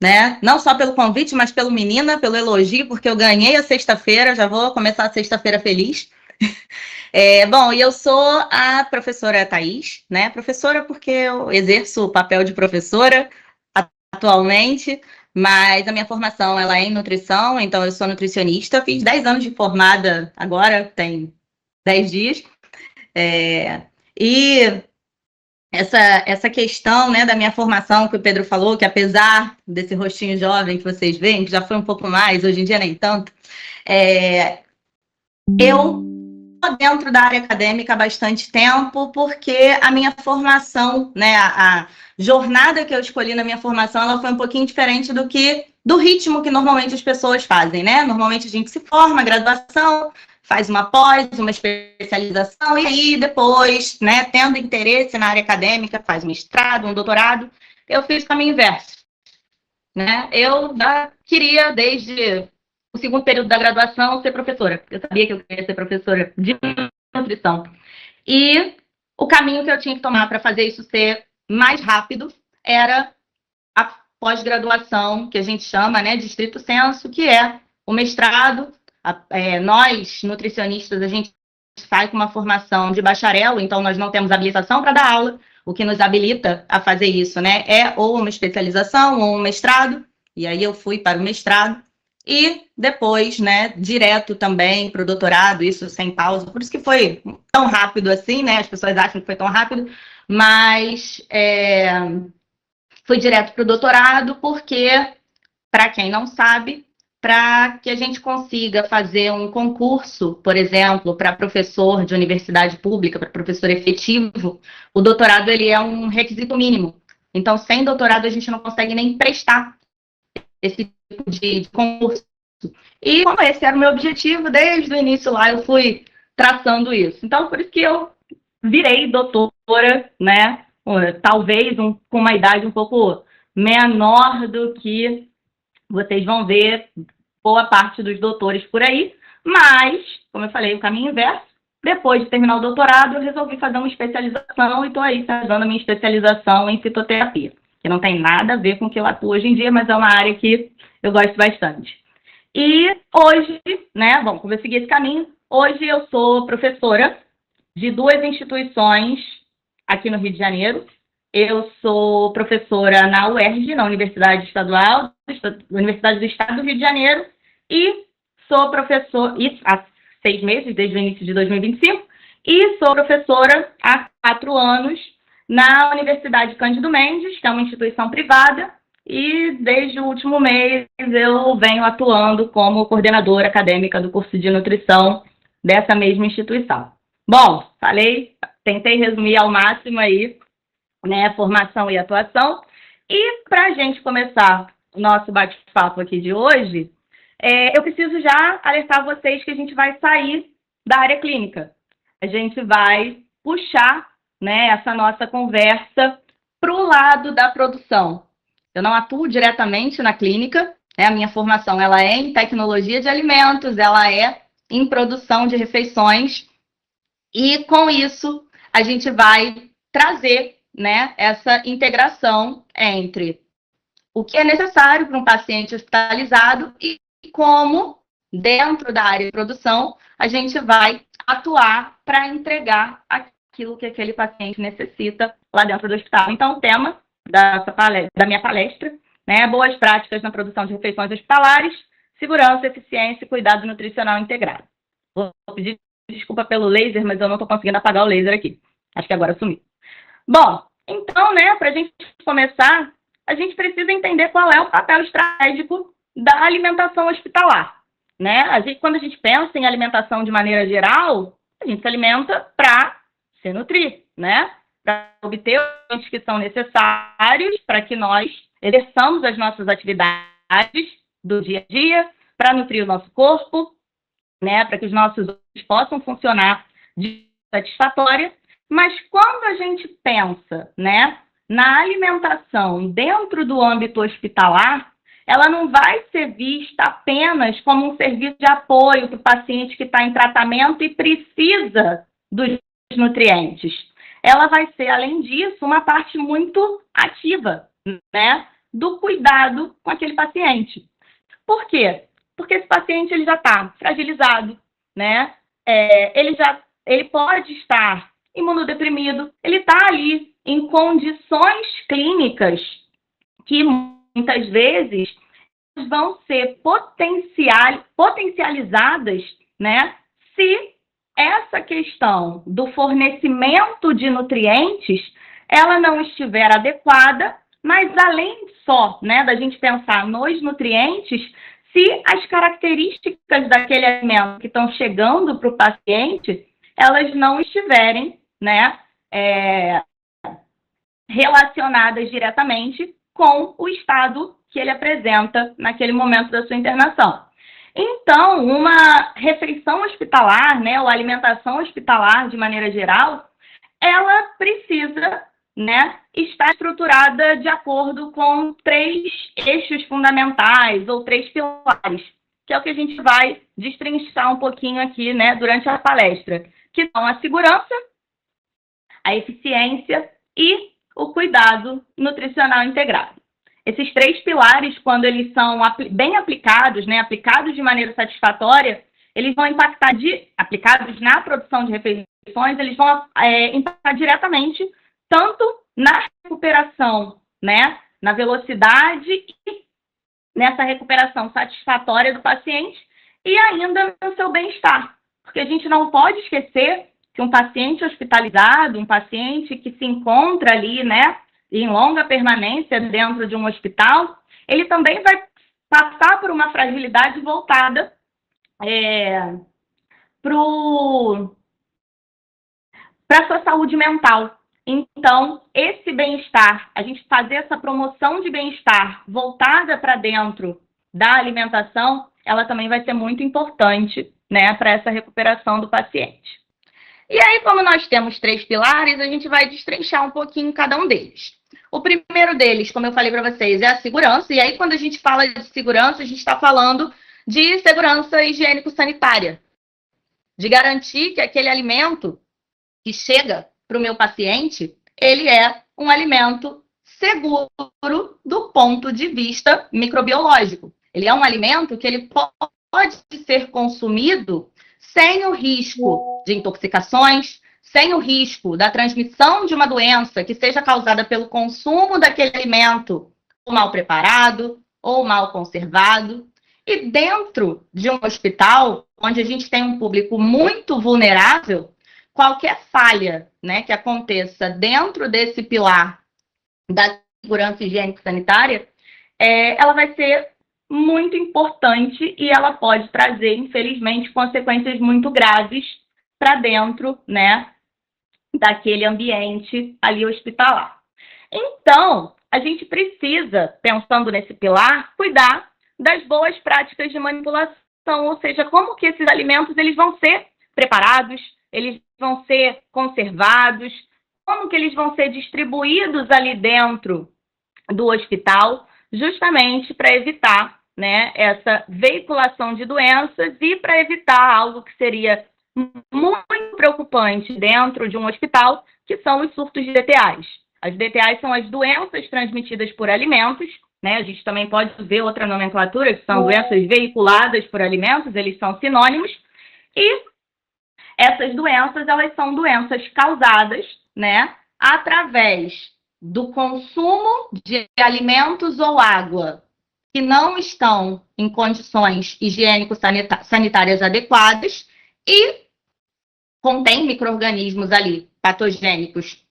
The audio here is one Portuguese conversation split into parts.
né? Não só pelo convite, mas pelo menina, pelo elogio, porque eu ganhei a sexta-feira, já vou começar a sexta-feira feliz. Bom, e eu sou a professora Thaís, né? Professora porque eu exerço o papel de professora atualmente, mas a minha formação ela é em nutrição, então eu sou nutricionista, fiz 10 anos de formada agora, tem 10 dias. E essa questão, né, da minha formação que o Pedro falou, que apesar desse rostinho jovem que vocês veem, que já foi um pouco mais, hoje em dia nem tanto, eu estou dentro da área acadêmica há bastante tempo, porque a minha formação, né, a jornada que eu escolhi na minha formação, ela foi um pouquinho diferente do ritmo que normalmente as pessoas fazem, né? Normalmente a gente se forma, graduação, faz uma pós, uma especialização, e aí depois, né, tendo interesse na área acadêmica, faz mestrado, um doutorado. Eu fiz o caminho inverso, né? Eu queria, desde o segundo período da graduação, ser professora. Eu sabia que eu queria ser professora de nutrição. E o caminho que eu tinha que tomar para fazer isso ser mais rápido era a pós-graduação, que a gente chama, né, de estrito sensu, que é o mestrado. Nós, nutricionistas, a gente sai com uma formação de bacharel, então nós não temos habilitação para dar aula. O que nos habilita a fazer isso, né, é ou uma especialização ou um mestrado, e aí eu fui para o mestrado, e depois, né, direto também para o doutorado, isso sem pausa, por isso que foi tão rápido assim, né, as pessoas acham que foi tão rápido, mas fui direto para o doutorado porque, para quem não sabe, para que a gente consiga fazer um concurso, por exemplo, para professor de universidade pública, para professor efetivo, o doutorado ele é um requisito mínimo. Então, sem doutorado, a gente não consegue nem prestar esse tipo de concurso. E como esse era o meu objetivo, desde o início lá eu fui traçando isso. Então, por isso que eu virei doutora, né? Talvez com uma idade um pouco menor do que vocês vão ver boa parte dos doutores por aí, mas, como eu falei, o caminho inverso. Depois de terminar o doutorado, eu resolvi fazer uma especialização e estou aí fazendo a minha especialização em fitoterapia, que não tem nada a ver com o que eu atuo hoje em dia, mas é uma área que eu gosto bastante. E hoje, né, bom, como eu segui esse caminho, hoje eu sou professora de 2 instituições aqui no Rio de Janeiro. Eu sou professora na UERJ, na Universidade Estadual, Universidade do Estado do Rio de Janeiro, e sou professora há 6 meses, desde o início de 2025, e sou professora há 4 anos na Universidade Cândido Mendes, que é uma instituição privada, e desde o último mês eu venho atuando como coordenadora acadêmica do curso de nutrição dessa mesma instituição. Bom, tentei resumir ao máximo aí, né, formação e atuação. E para a gente começar o nosso bate-papo aqui de hoje, eu preciso já alertar vocês que a gente vai sair da área clínica. A gente vai puxar, né, essa nossa conversa para o lado da produção. Eu não atuo diretamente na clínica, né, a minha formação ela é em tecnologia de alimentos, ela é em produção de refeições, e com isso a gente vai trazer, né, essa integração entre o que é necessário para um paciente hospitalizado e como, dentro da área de produção, a gente vai atuar para entregar aquilo que aquele paciente necessita lá dentro do hospital. Então, o tema da minha palestra, né, boas práticas na produção de refeições hospitalares, segurança, eficiência e cuidado nutricional integrado. Vou pedir desculpa pelo laser, mas eu não estou conseguindo apagar o laser aqui. Acho que agora sumiu. Bom, então, né, para a gente começar, a gente precisa entender qual é o papel estratégico da alimentação hospitalar, né? Quando a gente pensa em alimentação de maneira geral, a gente se alimenta para se nutrir, né? Para obter os nutrientes que são necessários para que nós exerçamos as nossas atividades do dia a dia, para nutrir o nosso corpo, né? Para que os nossos órgãos possam funcionar de satisfatória. Mas quando a gente pensa, né, na alimentação dentro do âmbito hospitalar, ela não vai ser vista apenas como um serviço de apoio para o paciente que está em tratamento e precisa dos nutrientes. Ela vai ser, além disso, uma parte muito ativa, né, do cuidado com aquele paciente. Por quê? Porque esse paciente ele já está fragilizado, né? Ele pode estar imunodeprimido, ele está ali em condições clínicas que muitas vezes vão ser potencializadas, né? Se essa questão do fornecimento de nutrientes ela não estiver adequada, mas além só, né, da gente pensar nos nutrientes, se as características daquele alimento que estão chegando para o paciente, elas não estiverem, né, relacionadas diretamente com o estado que ele apresenta naquele momento da sua internação. Então, uma refeição hospitalar, né, ou alimentação hospitalar de maneira geral, ela precisa, né, estar estruturada de acordo com 3 eixos fundamentais ou 3 pilares, que é o que a gente vai destrinchar um pouquinho aqui, né, durante a palestra, que são a segurança, a eficiência e o cuidado nutricional integrado. Esses 3 pilares, quando eles são bem aplicados, né, aplicados de maneira satisfatória, eles vão impactar, aplicados na produção de refeições, eles vão impactar diretamente tanto na recuperação, né, na velocidade e nessa recuperação satisfatória do paciente e ainda no seu bem-estar. Porque a gente não pode esquecer que um paciente hospitalizado, um paciente que se encontra ali, né, em longa permanência dentro de um hospital, ele também vai passar por uma fragilidade voltada para a sua saúde mental. Então, esse bem-estar, a gente fazer essa promoção de bem-estar voltada para dentro da alimentação, ela também vai ser muito importante, né, para essa recuperação do paciente. E aí, como nós temos 3 pilares, a gente vai destrinchar um pouquinho cada um deles. O primeiro deles, como eu falei para vocês, é a segurança. E aí, quando a gente fala de segurança, a gente está falando de segurança higiênico-sanitária. De garantir que aquele alimento que chega para o meu paciente, ele é um alimento seguro do ponto de vista microbiológico. Ele é um alimento que ele pode ser consumido sem o risco de intoxicações, sem o risco da transmissão de uma doença que seja causada pelo consumo daquele alimento ou mal preparado ou mal conservado. E dentro de um hospital, onde a gente tem um público muito vulnerável, qualquer falha, né, que aconteça dentro desse pilar da segurança higiênico-sanitária, ela vai ser muito importante e ela pode trazer, infelizmente, consequências muito graves para dentro, né, daquele ambiente ali hospitalar. Então, a gente precisa, pensando nesse pilar, cuidar das boas práticas de manipulação, ou seja, como que esses alimentos eles vão ser preparados, eles vão ser conservados, como que eles vão ser distribuídos ali dentro do hospital, justamente para evitar, né, essa veiculação de doenças e para evitar algo que seria muito preocupante dentro de um hospital, que são os surtos de DTAs. As DTAs são as doenças transmitidas por alimentos, né? A gente também pode ver outra nomenclatura, que são doenças veiculadas por alimentos, eles são sinônimos, e essas doenças, elas são doenças causadas, né, através do consumo de alimentos ou água que não estão em condições higiênico-sanitárias adequadas e contém micro-organismos ali patogênicos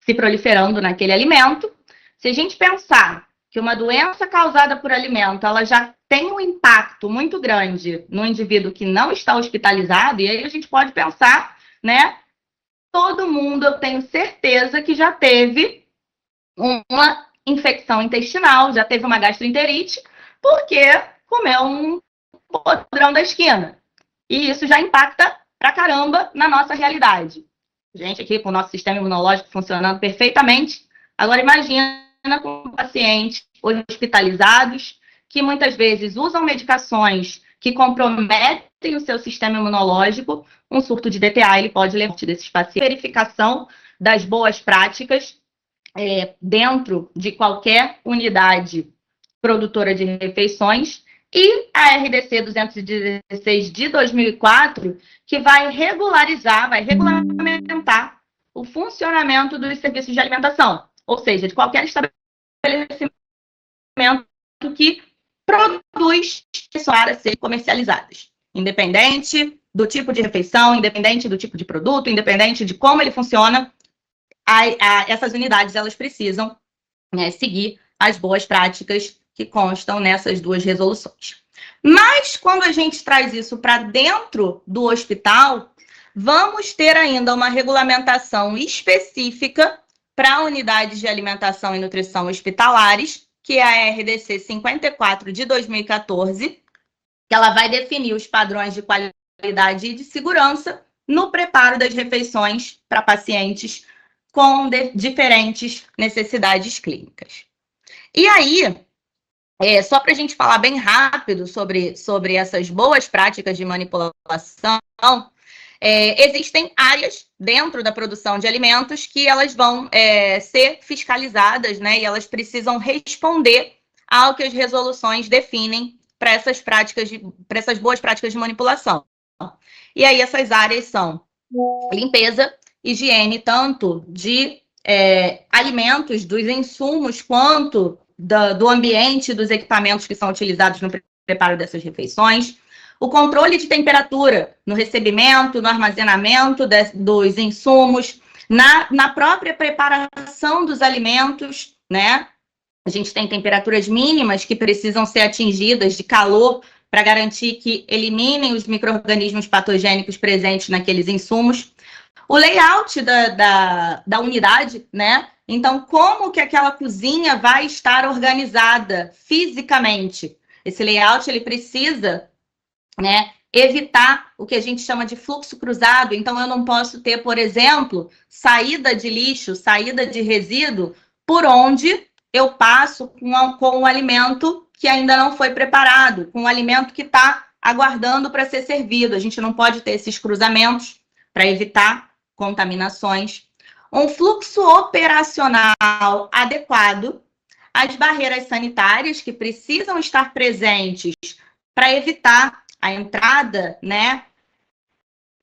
se proliferando naquele alimento. Se a gente pensar que uma doença causada por alimento, ela já tem um impacto muito grande no indivíduo que não está hospitalizado, e aí a gente pode pensar, né, todo mundo, eu tenho certeza que já teve uma infecção intestinal, já teve uma gastroenterite, porque comeu um podrão da esquina. E isso já impacta pra caramba na nossa realidade. Gente, aqui com o nosso sistema imunológico funcionando perfeitamente. Agora imagina com pacientes hospitalizados que muitas vezes usam medicações que comprometem o seu sistema imunológico. Um surto de DTA ele pode levar desses pacientes. Verificação das boas práticas dentro de qualquer unidade produtora de refeições, e a RDC 216 de 2004, que vai regulamentar o funcionamento dos serviços de alimentação, ou seja, de qualquer estabelecimento que produz para ser comercializadas, independente do tipo de refeição, independente do tipo de produto, independente de como ele funciona, essas unidades elas precisam, né, seguir as boas práticas que constam nessas duas resoluções. Mas quando a gente traz isso para dentro do hospital, vamos ter ainda uma regulamentação específica para unidades de alimentação e nutrição hospitalares, que é a RDC 54 de 2014, que ela vai definir os padrões de qualidade e de segurança no preparo das refeições para pacientes com diferentes necessidades clínicas. E aí, só para a gente falar bem rápido sobre essas boas práticas de manipulação, existem áreas dentro da produção de alimentos que elas vão ser fiscalizadas, né? E elas precisam responder ao que as resoluções definem para essas boas práticas de manipulação. E aí essas áreas são limpeza, higiene, tanto de alimentos, dos insumos, quanto do ambiente, dos equipamentos que são utilizados no preparo dessas refeições, o controle de temperatura no recebimento, no armazenamento dos insumos, na própria preparação dos alimentos, né? A gente tem temperaturas mínimas que precisam ser atingidas de calor para garantir que eliminem os micro-organismos patogênicos presentes naqueles insumos. O layout da unidade, né? Então, como que aquela cozinha vai estar organizada fisicamente? Esse layout, ele precisa, né, evitar o que a gente chama de fluxo cruzado. Então, eu não posso ter, por exemplo, saída de lixo, saída de resíduo, por onde eu passo com o alimento que ainda não foi preparado, com o alimento que está aguardando para ser servido. A gente não pode ter esses cruzamentos para evitar contaminações. Um fluxo operacional adequado, as barreiras sanitárias que precisam estar presentes para evitar a entrada, né,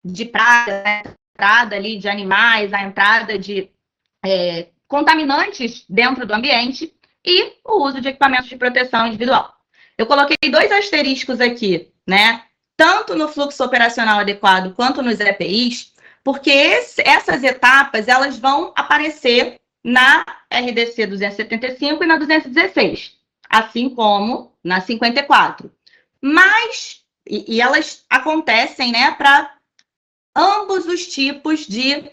de pragas, a entrada ali de animais, a entrada de contaminantes dentro do ambiente, e o uso de equipamentos de proteção individual. Eu coloquei 2 asteriscos aqui, né, tanto no fluxo operacional adequado quanto nos EPIs, porque essas etapas elas vão aparecer na RDC 275 e na 216, assim como na 54. Mas, e elas acontecem, né, para ambos os tipos de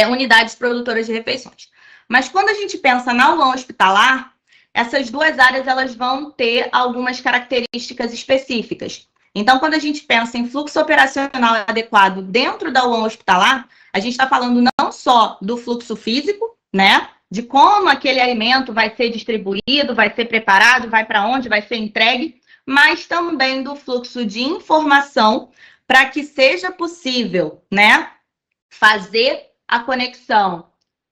unidades produtoras de refeições. Mas quando a gente pensa na UAN hospitalar, essas duas áreas elas vão ter algumas características específicas. Então, quando a gente pensa em fluxo operacional adequado dentro da UAN hospitalar, a gente está falando não só do fluxo físico, né, de como aquele alimento vai ser distribuído, vai ser preparado, vai para onde, vai ser entregue, mas também do fluxo de informação para que seja possível, né, fazer a conexão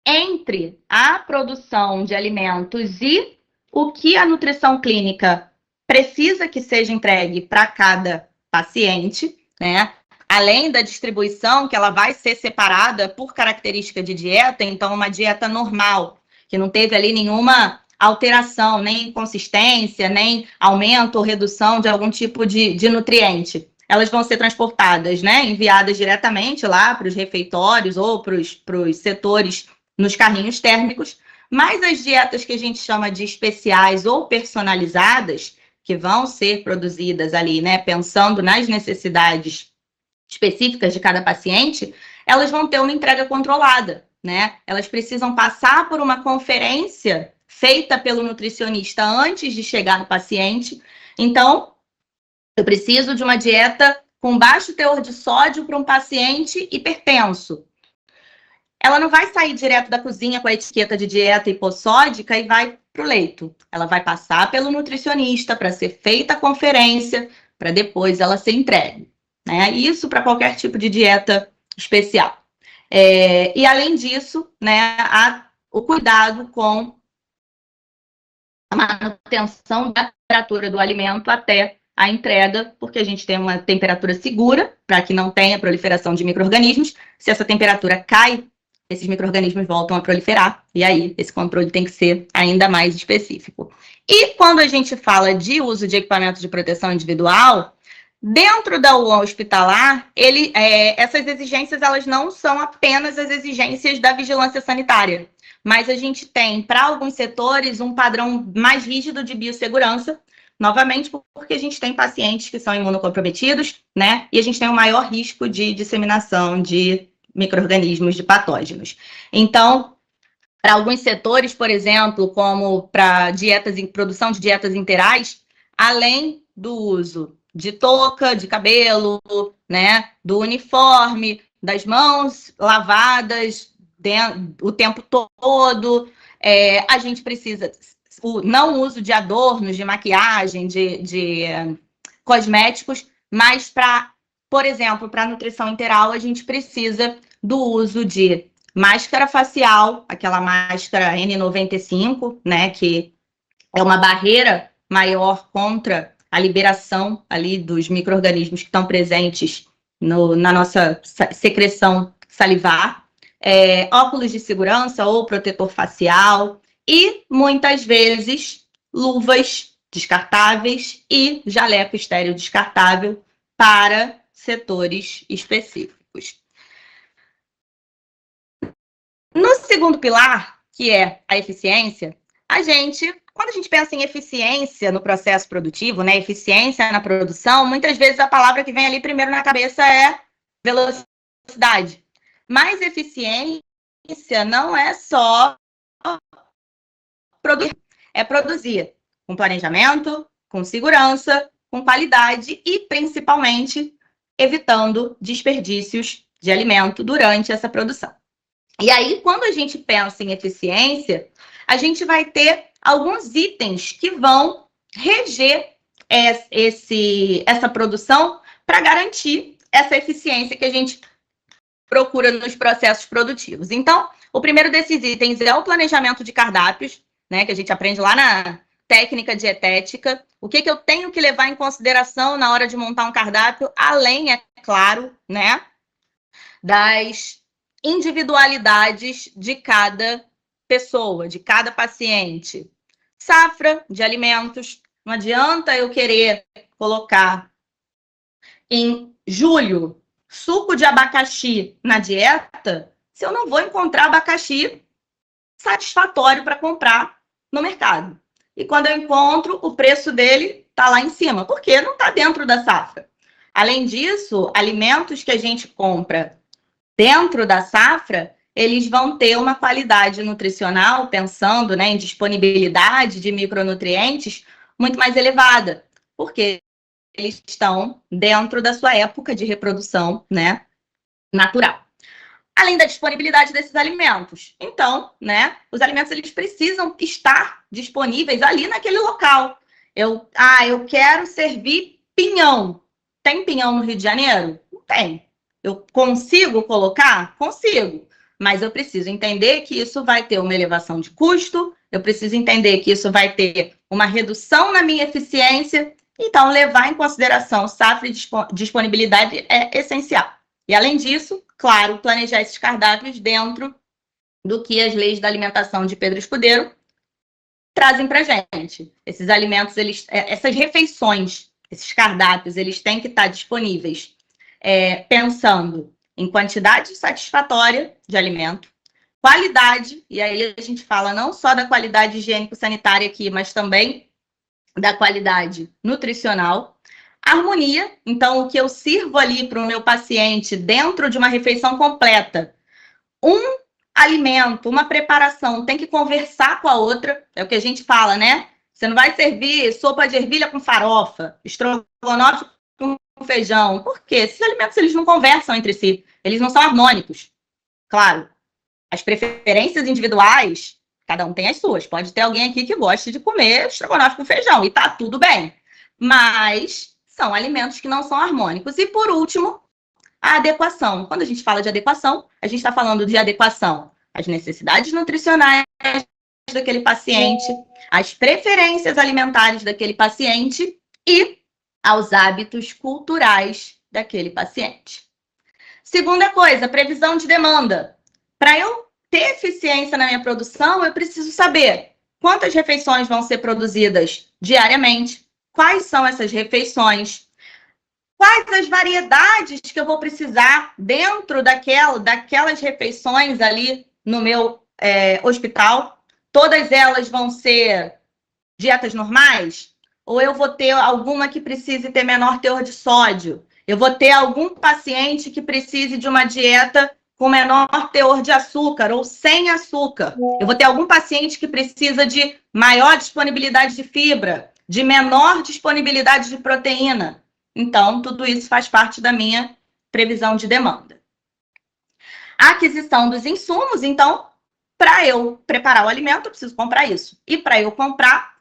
entre a produção de alimentos e o que a nutrição clínica precisa que seja entregue para cada paciente, né? Além da distribuição, que ela vai ser separada por característica de dieta, então uma dieta normal, que não teve ali nenhuma alteração, nem inconsistência, nem aumento ou redução de algum tipo de nutriente. Elas vão ser transportadas, né? Enviadas diretamente lá para os refeitórios ou para os setores nos carrinhos térmicos. Mas as dietas que a gente chama de especiais ou personalizadas, que vão ser produzidas ali, né, pensando nas necessidades específicas de cada paciente, elas vão ter uma entrega controlada, né? Elas precisam passar por uma conferência feita pelo nutricionista antes de chegar no paciente. Então, eu preciso de uma dieta com baixo teor de sódio para um paciente hipertenso. Ela não vai sair direto da cozinha com a etiqueta de dieta hipossódica e vai para o leito. Ela vai passar pelo nutricionista para ser feita a conferência, para depois ela ser entregue, né? Isso para qualquer tipo de dieta especial. E além disso, né, o cuidado com a manutenção da temperatura do alimento até a entrega, porque a gente tem uma temperatura segura para que não tenha proliferação de micro-organismos. Se essa temperatura cai, esses micro-organismos voltam a proliferar, e aí esse controle tem que ser ainda mais específico. E quando a gente fala de uso de equipamentos de proteção individual, dentro da UAM hospitalar, essas exigências elas não são apenas as exigências da vigilância sanitária, mas a gente tem, para alguns setores, um padrão mais rígido de biossegurança, novamente porque a gente tem pacientes que são imunocomprometidos, né? E a gente tem um maior risco de disseminação de micro-organismos, de patógenos. Então, para alguns setores, por exemplo, como para produção de dietas interais, além do uso de touca, de cabelo, né, do uniforme, das mãos lavadas o tempo todo, a gente precisa o não uso de adornos, de maquiagem, de cosméticos, mas por exemplo, para nutrição interal, a gente precisa do uso de máscara facial, aquela máscara N95, né, que é uma barreira maior contra a liberação ali dos micro-organismos que estão presentes na nossa secreção salivar, óculos de segurança ou protetor facial e, muitas vezes, luvas descartáveis e jaleco estéril descartável para setores específicos. No segundo pilar, que é a eficiência, quando a gente pensa em eficiência no processo produtivo, né, eficiência na produção, muitas vezes a palavra que vem ali primeiro na cabeça é velocidade. Mas eficiência não é só produzir, é produzir com planejamento, com segurança, com qualidade e, principalmente, evitando desperdícios de alimento durante essa produção. E aí, quando a gente pensa em eficiência, a gente vai ter alguns itens que vão reger essa produção para garantir essa eficiência que a gente procura nos processos produtivos. Então, o primeiro desses itens é o planejamento de cardápios, né, que a gente aprende lá na técnica dietética. O que eu tenho que levar em consideração na hora de montar um cardápio, além, é claro, né, das individualidades de cada pessoa, de cada paciente. Safra de alimentos. Não adianta eu querer colocar em julho suco de abacaxi na dieta se eu não vou encontrar abacaxi satisfatório para comprar no mercado. E quando eu encontro, o preço dele está lá em cima, porque não está dentro da safra. Além disso, alimentos que a gente compra dentro da safra, eles vão ter uma qualidade nutricional, pensando, né, em disponibilidade de micronutrientes, muito mais elevada, porque eles estão dentro da sua época de reprodução, né, natural. Além da disponibilidade desses alimentos. Então, né, os alimentos eles precisam estar disponíveis ali naquele local. Eu quero servir pinhão. Tem pinhão no Rio de Janeiro? Não tem. Eu consigo colocar? Consigo. Mas eu preciso entender que isso vai ter uma elevação de custo, eu preciso entender que isso vai ter uma redução na minha eficiência, então levar em consideração safra e disponibilidade é essencial. E além disso, claro, planejar esses cardápios dentro do que as leis da alimentação de Pedro Escudeiro trazem para a gente. Esses alimentos, essas refeições, esses cardápios, eles têm que estar disponíveis pensando em quantidade satisfatória de alimento, qualidade, e aí a gente fala não só da qualidade higiênico-sanitária aqui, mas também da qualidade nutricional, harmonia, então o que eu sirvo ali para o meu paciente dentro de uma refeição completa, um alimento, uma preparação tem que conversar com a outra, é o que a gente fala, né? Você não vai servir sopa de ervilha com farofa, estrogonofe com feijão. Por quê? Esses alimentos eles não conversam entre si, eles não são harmônicos. Claro, as preferências individuais, cada um tem as suas. Pode ter alguém aqui que goste de comer estrogonofe com feijão e tá tudo bem. Mas são alimentos que não são harmônicos. E por último, a adequação. Quando a gente fala de adequação, a gente está falando de adequação às necessidades nutricionais daquele paciente, às preferências alimentares daquele paciente e aos hábitos culturais daquele paciente. Segunda coisa, previsão de demanda. Para eu ter eficiência na minha produção, eu preciso saber quantas refeições vão ser produzidas diariamente, quais são essas refeições, quais as variedades que eu vou precisar dentro daquelas refeições ali no meu hospital. Todas elas vão ser dietas normais? Ou eu vou ter alguma que precise ter menor teor de sódio? Eu vou ter algum paciente que precise de uma dieta com menor teor de açúcar ou sem açúcar? Eu vou ter algum paciente que precisa de maior disponibilidade de fibra, de menor disponibilidade de proteína. Então, tudo isso faz parte da minha previsão de demanda. A aquisição dos insumos, então, para eu preparar o alimento, eu preciso comprar isso. E para eu comprar,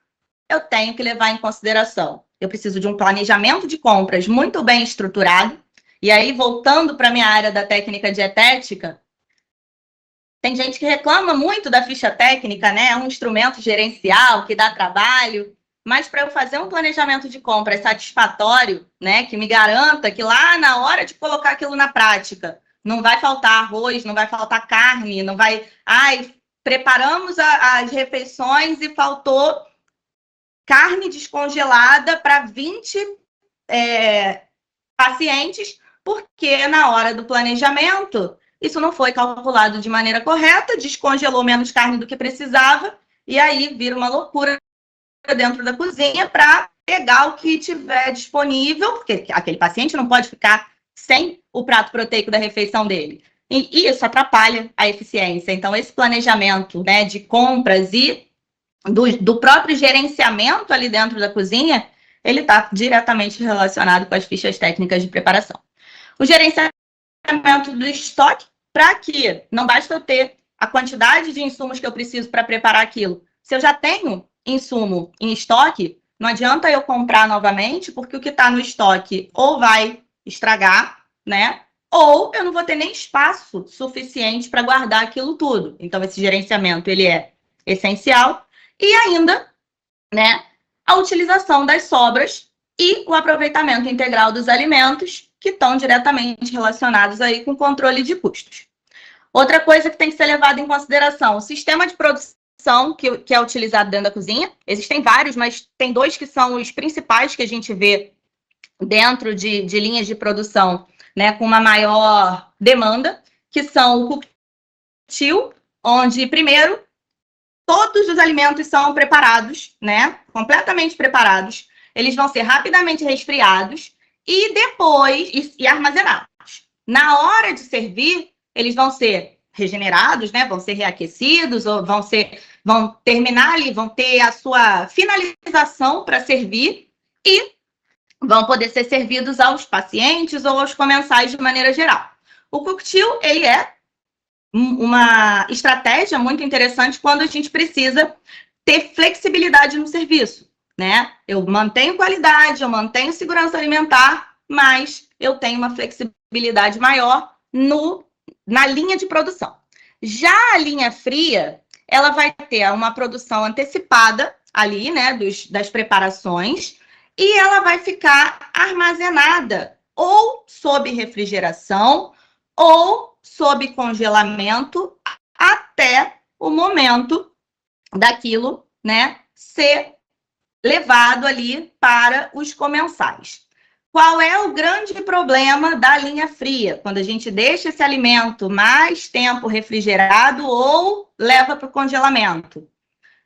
eu tenho que levar em consideração. Eu preciso de um planejamento de compras muito bem estruturado. E aí, voltando para a minha área da técnica dietética, tem gente que reclama muito da ficha técnica, né? É um instrumento gerencial que dá trabalho. Mas para eu fazer um planejamento de compras satisfatório, né, que me garanta que lá na hora de colocar aquilo na prática, não vai faltar arroz, não vai faltar carne, não vai... preparamos as refeições e faltou carne descongelada para 20 pacientes, porque na hora do planejamento isso não foi calculado de maneira correta, descongelou menos carne do que precisava, e aí vira uma loucura dentro da cozinha para pegar o que tiver disponível, porque aquele paciente não pode ficar sem o prato proteico da refeição dele. E isso atrapalha a eficiência. Então, esse planejamento, né, de compras e do próprio gerenciamento ali dentro da cozinha, ele está diretamente relacionado com as fichas técnicas de preparação. O gerenciamento do estoque, para que não basta eu ter a quantidade de insumos que eu preciso para preparar aquilo. Se eu já tenho insumo em estoque, não adianta eu comprar novamente, porque o que está no estoque ou vai estragar, né? Ou eu não vou ter nem espaço suficiente para guardar aquilo tudo. Então, esse gerenciamento, ele é essencial. E ainda, né, a utilização das sobras e o aproveitamento integral dos alimentos, que estão diretamente relacionados aí com o controle de custos. Outra coisa que tem que ser levada em consideração, o sistema de produção que é utilizado dentro da cozinha. Existem vários, mas tem dois que são os principais que a gente vê dentro de linhas de produção, né, com uma maior demanda, que são o cook-till, onde, primeiro, todos os alimentos são preparados, né, completamente preparados. Eles vão ser rapidamente resfriados e depois e armazenados. Na hora de servir, eles vão ser regenerados, né, vão ser reaquecidos ou vão terminar ali, vão ter a sua finalização para servir e vão poder ser servidos aos pacientes ou aos comensais de maneira geral. O cook-till, ele é uma estratégia muito interessante quando a gente precisa ter flexibilidade no serviço, né? Eu mantenho qualidade, eu mantenho segurança alimentar, mas eu tenho uma flexibilidade maior na linha de produção. Já a linha fria, ela vai ter uma produção antecipada ali, né, das preparações, e ela vai ficar armazenada ou sob refrigeração ou sob congelamento até o momento daquilo, né, ser levado ali para os comensais. Qual é o grande problema da linha fria? Quando a gente deixa esse alimento mais tempo refrigerado ou leva para o congelamento.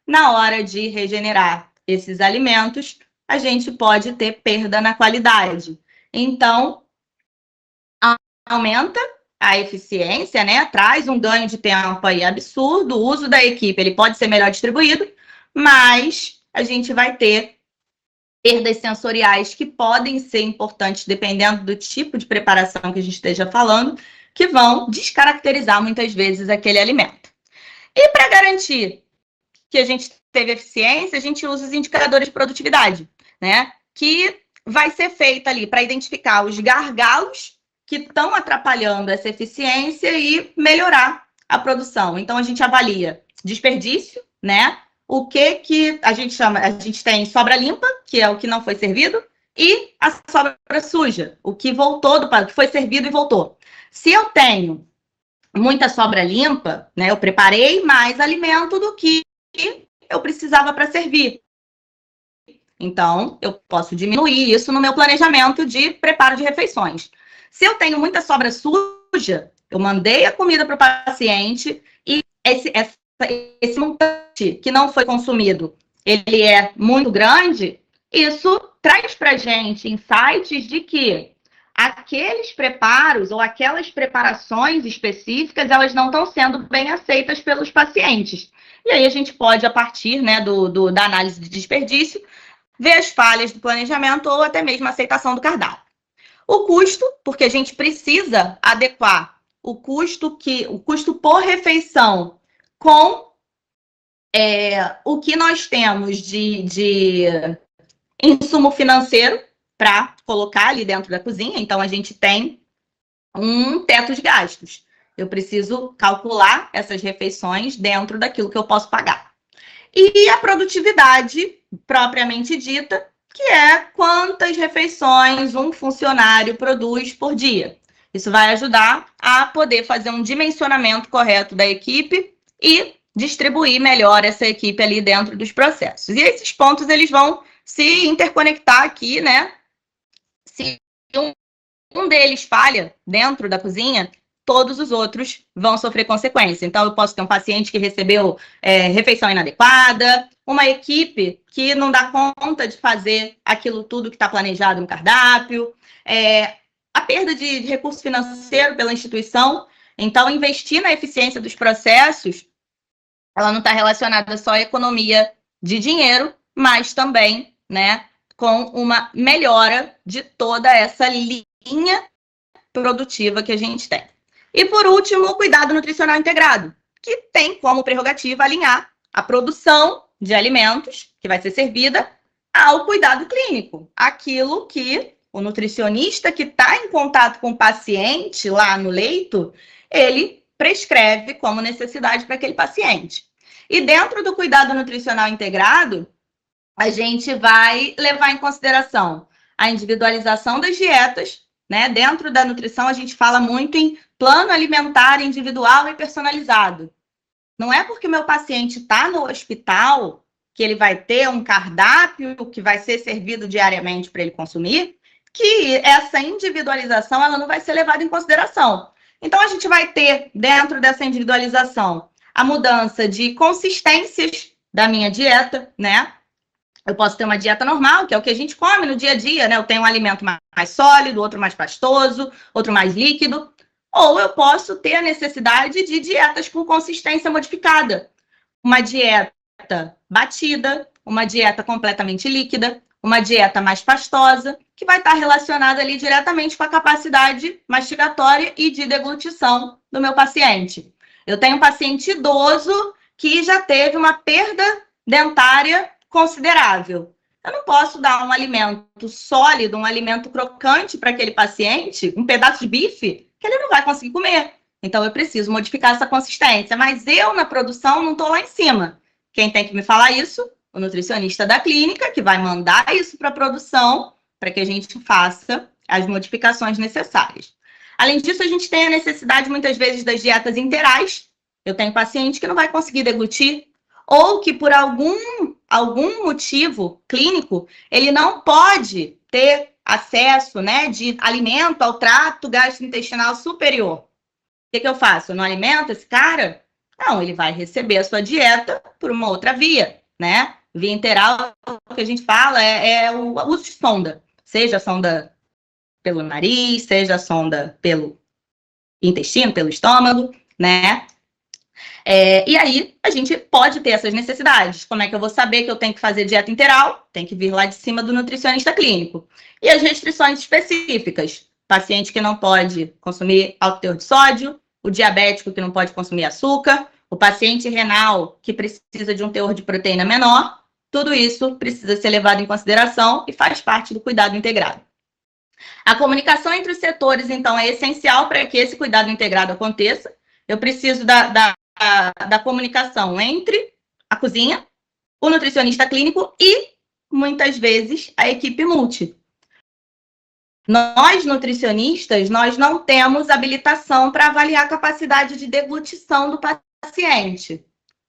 Na hora de regenerar esses alimentos, a gente pode ter perda na qualidade. Então, aumenta a eficiência, né? Traz um ganho de tempo aí absurdo. O uso da equipe, ele pode ser melhor distribuído, mas a gente vai ter perdas sensoriais que podem ser importantes, dependendo do tipo de preparação que a gente esteja falando, que vão descaracterizar muitas vezes aquele alimento. E para garantir que a gente teve eficiência, a gente usa os indicadores de produtividade, né? Que vai ser feita ali para identificar os gargalos que estão atrapalhando essa eficiência e melhorar a produção. Então, a gente avalia desperdício, né? O que a gente chama, a gente tem sobra limpa, que é o que não foi servido, e a sobra suja, o que voltou o que foi servido e voltou. Se eu tenho muita sobra limpa, né? Eu preparei mais alimento do que eu precisava para servir. Então, eu posso diminuir isso no meu planejamento de preparo de refeições. Se eu tenho muita sobra suja, eu mandei a comida para o paciente e esse montante que não foi consumido, ele é muito grande, isso traz para a gente insights de que aqueles preparos ou aquelas preparações específicas, elas não estão sendo bem aceitas pelos pacientes. E aí a gente pode, a partir, né, da análise de desperdício, ver as falhas do planejamento ou até mesmo a aceitação do cardápio. O custo, porque a gente precisa adequar o custo por refeição com o que nós temos de insumo financeiro para colocar ali dentro da cozinha. Então, a gente tem um teto de gastos. Eu preciso calcular essas refeições dentro daquilo que eu posso pagar. E a produtividade propriamente dita, que é quantas refeições um funcionário produz por dia. Isso vai ajudar a poder fazer um dimensionamento correto da equipe e distribuir melhor essa equipe ali dentro dos processos. E esses pontos, eles vão se interconectar aqui, né? Se um deles falha dentro da cozinha, todos os outros vão sofrer consequência. Então, eu posso ter um paciente que recebeu refeição inadequada, uma equipe que não dá conta de fazer aquilo tudo que está planejado no cardápio, a perda de recurso financeiro pela instituição. Então, investir na eficiência dos processos, ela não está relacionada só à economia de dinheiro, mas também, né, com uma melhora de toda essa linha produtiva que a gente tem. E, por último, o cuidado nutricional integrado, que tem como prerrogativa alinhar a produção de alimentos que vai ser servida ao cuidado clínico. Aquilo que o nutricionista que está em contato com o paciente lá no leito, ele prescreve como necessidade para aquele paciente. E dentro do cuidado nutricional integrado, a gente vai levar em consideração a individualização das dietas, né? Dentro da nutrição, a gente fala muito em plano alimentar individual e personalizado. Não é porque meu paciente está no hospital que ele vai ter um cardápio que vai ser servido diariamente para ele consumir, que essa individualização ela não vai ser levada em consideração. Então, a gente vai ter, dentro dessa individualização, a mudança de consistências da minha dieta, né? Eu posso ter uma dieta normal, que é o que a gente come no dia a dia, né? Eu tenho um alimento mais sólido, outro mais pastoso, outro mais líquido. Ou eu posso ter a necessidade de dietas com consistência modificada. Uma dieta batida, uma dieta completamente líquida, uma dieta mais pastosa, que vai estar relacionada ali diretamente com a capacidade mastigatória e de deglutição do meu paciente. Eu tenho um paciente idoso que já teve uma perda dentária considerável. Eu não posso dar um alimento sólido, um alimento crocante para aquele paciente, um pedaço de bife, que ele não vai conseguir comer. Então, eu preciso modificar essa consistência. Mas eu, na produção, não estou lá em cima. Quem tem que me falar isso? O nutricionista da clínica, que vai mandar isso para a produção, para que a gente faça as modificações necessárias. Além disso, a gente tem a necessidade, muitas vezes, das dietas interais. Eu tenho paciente que não vai conseguir deglutir, ou que por algum motivo clínico, ele não pode ter acesso, né, de alimento ao trato gastrointestinal superior. O que eu faço? Eu não alimento esse cara? Não, ele vai receber a sua dieta por uma outra via, né? Via interal, o que a gente fala é o uso de sonda. Seja a sonda pelo nariz, seja a sonda pelo intestino, pelo estômago, né? E aí, a gente pode ter essas necessidades. Como é que eu vou saber que eu tenho que fazer dieta interal? Tem que vir lá de cima do nutricionista clínico. E as restrições específicas. Paciente que não pode consumir alto teor de sódio, o diabético que não pode consumir açúcar, o paciente renal que precisa de um teor de proteína menor, tudo isso precisa ser levado em consideração e faz parte do cuidado integrado. A comunicação entre os setores, então, é essencial para que esse cuidado integrado aconteça. Eu preciso da da comunicação entre a cozinha, o nutricionista clínico e, muitas vezes, a equipe multi. Nós, nutricionistas, nós não temos habilitação para avaliar a capacidade de deglutição do paciente.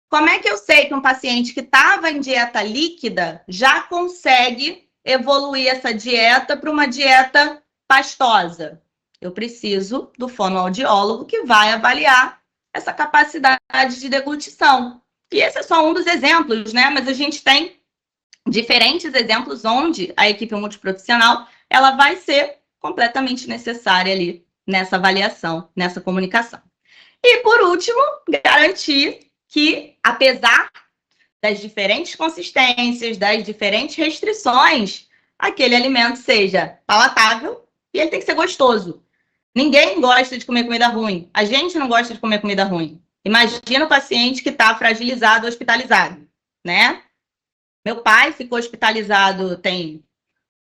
Como é que eu sei que um paciente que estava em dieta líquida já consegue evoluir essa dieta para uma dieta pastosa? Eu preciso do fonoaudiólogo que vai avaliar essa capacidade de deglutição. E esse é só um dos exemplos, né? Mas a gente tem diferentes exemplos onde a equipe multiprofissional ela vai ser completamente necessária ali nessa avaliação, nessa comunicação. E, por último, garantir que, apesar das diferentes consistências, das diferentes restrições, aquele alimento seja palatável e ele tem que ser gostoso. Ninguém gosta de comer comida ruim. A gente não gosta de comer comida ruim. Imagina o paciente que está fragilizado, hospitalizado, né? Meu pai ficou hospitalizado tem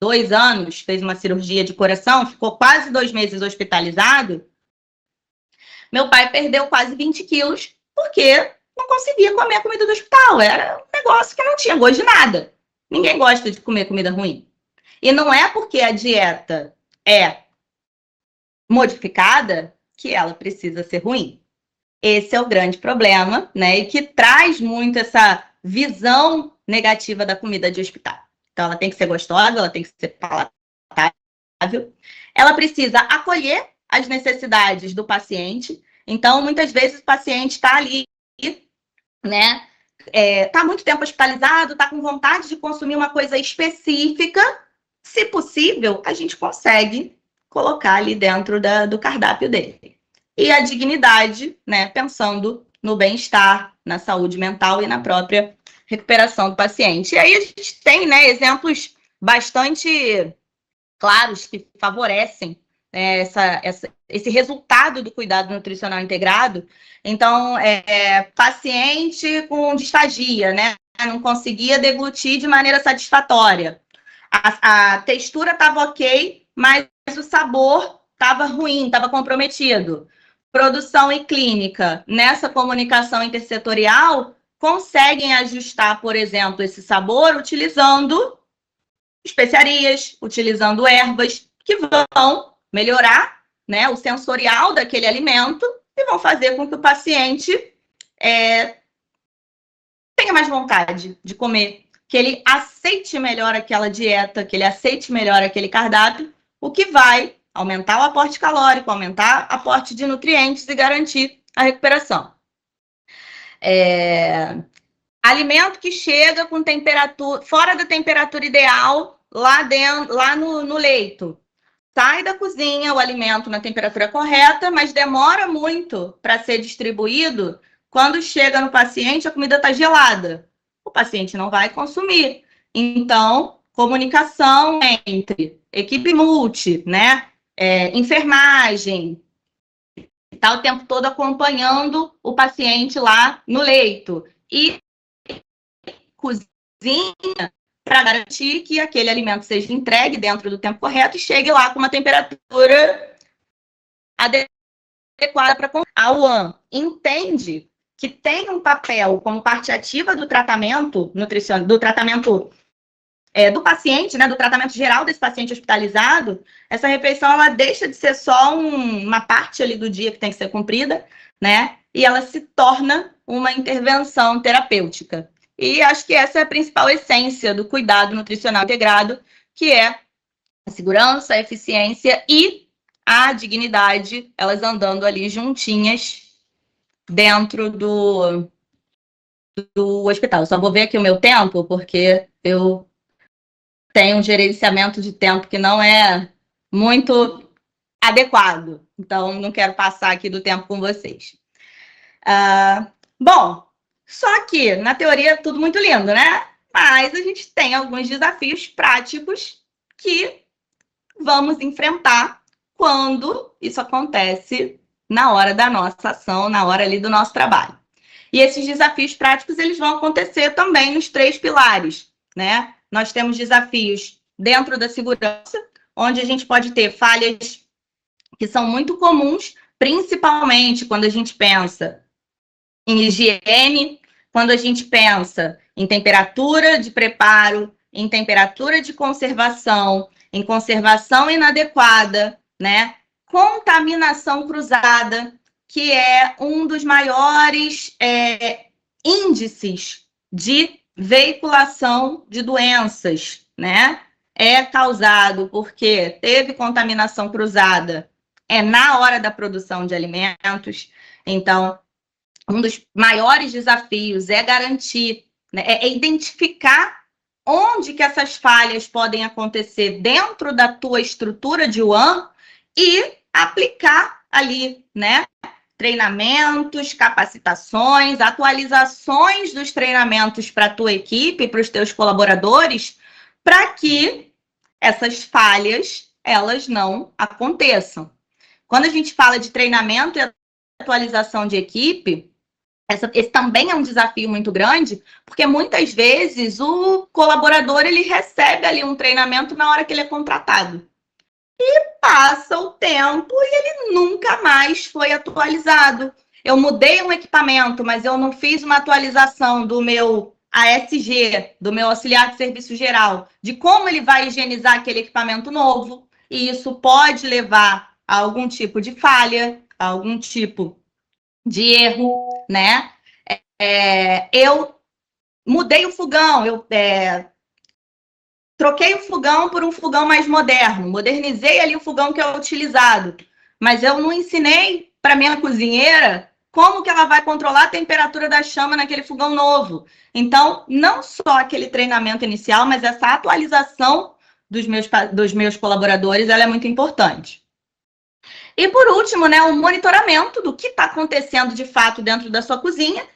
2 anos, fez uma cirurgia de coração, ficou quase 2 meses hospitalizado. Meu pai perdeu quase 20 quilos porque não conseguia comer a comida do hospital. Era um negócio que não tinha gosto de nada. Ninguém gosta de comer comida ruim. E não é porque a dieta é modificada que ela precisa ser ruim. Esse é o grande problema, né? E que traz muito essa visão negativa da comida de hospital. Então, ela tem que ser gostosa, ela tem que ser palatável. Ela precisa acolher as necessidades do paciente. Então, muitas vezes, o paciente está ali, né? Está muito tempo hospitalizado, está com vontade de consumir uma coisa específica. Se possível, a gente consegue colocar ali dentro do cardápio dele. E a dignidade, né? Pensando no bem-estar, na saúde mental e na própria recuperação do paciente. E aí a gente tem, né, exemplos bastante claros que favorecem, né, esse resultado do cuidado nutricional integrado. Então, paciente com disfagia, né, não conseguia deglutir de maneira satisfatória. A textura estava ok, mas o sabor estava ruim, estava comprometido. Produção e clínica, nessa comunicação intersetorial, conseguem ajustar, por exemplo, esse sabor utilizando especiarias, utilizando ervas que vão melhorar, né, o sensorial daquele alimento e vão fazer com que o paciente tenha mais vontade de comer, que ele aceite melhor aquela dieta, que ele aceite melhor aquele cardápio, o que vai aumentar o aporte calórico, aumentar o aporte de nutrientes e garantir a recuperação. Alimento que chega com temperatura fora da temperatura ideal lá no leito. Sai da cozinha o alimento na temperatura correta, mas demora muito para ser distribuído. Quando chega no paciente, a comida está gelada. O paciente não vai consumir. Então, comunicação entre equipe multi, né? Enfermagem, está o tempo todo acompanhando o paciente lá no leito. E cozinha para garantir que aquele alimento seja entregue dentro do tempo correto e chegue lá com uma temperatura adequada para consumir. A UAN entende que tem um papel como parte ativa do tratamento nutricional, do tratamento do paciente, né, do tratamento geral desse paciente hospitalizado. Essa refeição ela deixa de ser só uma parte ali do dia que tem que ser cumprida, né, e ela se torna uma intervenção terapêutica. E acho que essa é a principal essência do cuidado nutricional integrado, que é a segurança, a eficiência e a dignidade, elas andando ali juntinhas dentro do hospital. Eu só vou ver aqui o meu tempo, porque eu tenho um gerenciamento de tempo que não é muito adequado. Então, não quero passar aqui do tempo com vocês. Bom, só que, na teoria, é tudo muito lindo, né? Mas a gente tem alguns desafios práticos que vamos enfrentar quando isso acontece na hora da nossa ação, na hora ali do nosso trabalho. E esses desafios práticos, eles vão acontecer também nos 3 pilares, né? Nós temos desafios dentro da segurança, onde a gente pode ter falhas que são muito comuns, principalmente quando a gente pensa em higiene, quando a gente pensa em temperatura de preparo, em temperatura de conservação, em conservação inadequada, né? Contaminação cruzada, que é um dos maiores índices de veiculação de doenças, né? É causado porque teve contaminação cruzada na hora da produção de alimentos. Então, um dos maiores desafios é garantir, né, é identificar onde que essas falhas podem acontecer dentro da tua estrutura de UAM e aplicar ali, né, treinamentos, capacitações, atualizações dos treinamentos para a tua equipe, para os teus colaboradores, para que essas falhas, elas não aconteçam. Quando a gente fala de treinamento e atualização de equipe, esse também é um desafio muito grande, porque muitas vezes o colaborador ele recebe ali um treinamento na hora que ele é contratado. E passa o tempo e ele nunca mais foi atualizado. Eu mudei um equipamento, mas eu não fiz uma atualização do meu ASG, do meu auxiliar de serviço geral, de como ele vai higienizar aquele equipamento novo. E isso pode levar a algum tipo de falha, a algum tipo de erro, né? Eu mudei o fogão, eu troquei o fogão por um fogão mais moderno, modernizei ali o fogão que é utilizado, mas eu não ensinei para minha cozinheira como que ela vai controlar a temperatura da chama naquele fogão novo. Então, não só aquele treinamento inicial, mas essa atualização dos meus colaboradores, ela é muito importante. E por último, né, o monitoramento do que está acontecendo de fato dentro da sua cozinha